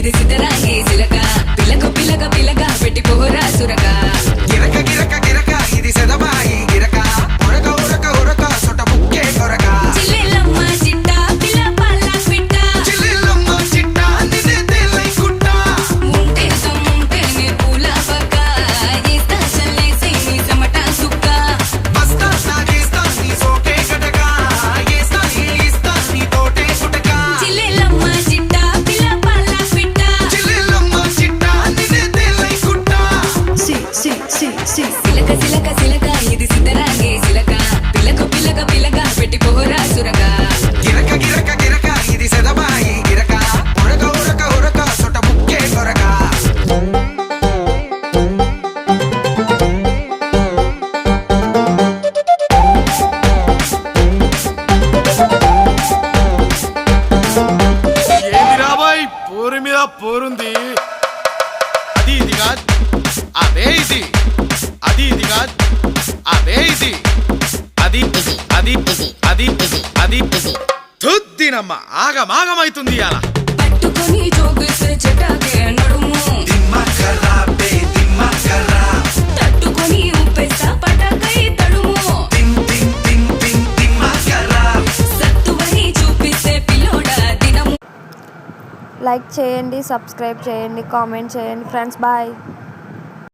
ఇది సిద్ధరాంగే సిలక పిలక పిలక పిలక పెట్టి పోరా సురక గిరక గిరక గిరక ఇది సెదబాయి గిరక ఉరక ఉరక ఉరక సొట ముక్కే కొరక చిల్లెలమ్మ చిట్ట పిల్ల పాల పిట్ట చిల్లెలమ్మ చిట్ట నిన్నే తేలై కుట్ట ముంటే సొమ్ముంటేనే పూల పక్క ఏస్తా చల్లేసి నీ సమట సుక్క బస్తా సాగేస్తా నీ సోకే కటక ఏస్తా ఇస్తా నీ తోటే కుటక చిల్లెలమ్మ చిట్ట పిల్ల పాల పిట్ట చిల్లెలమ్మ చిట్ట నిన్నే తేలై కుట్ట సిలక సిలక సిలక ఇది సిద్ధరాంగే సిలక పిలక పిలక పిలక పెట్టి పోరా సురక గిరక గిరక గిరక ఇది సెదబాయి గిరక ఉరక ఉరక ఉరక సొట ముక్కే కొరక ఏంది రాబాయ్ పోరు మీద పోరుంది అది ఇది కాదు అదే ఇది అది ఇది కాదు అదే ఇది అది అది అది అది తుద్దినమ్మ ఆగమాగమైతుంది అలా పట్టుకొని జోగిస్తే చెటాకే నడుము దిమ్మకర్రా బే దిమ్మకర్రా తట్టుకొని ఉప్పేస్తా పటాకై తడుము దిమ్ దిమ్ దిమ్ దిమ్ దిమ్మకర్రా సత్తువని చూపిస్తే పిల్లోడా దినము లైక్ చేయండి, సబ్స్క్రైబ్ చేయండి, కామెంట్ చేయండి ఫ్రెండ్స్. బాయ్.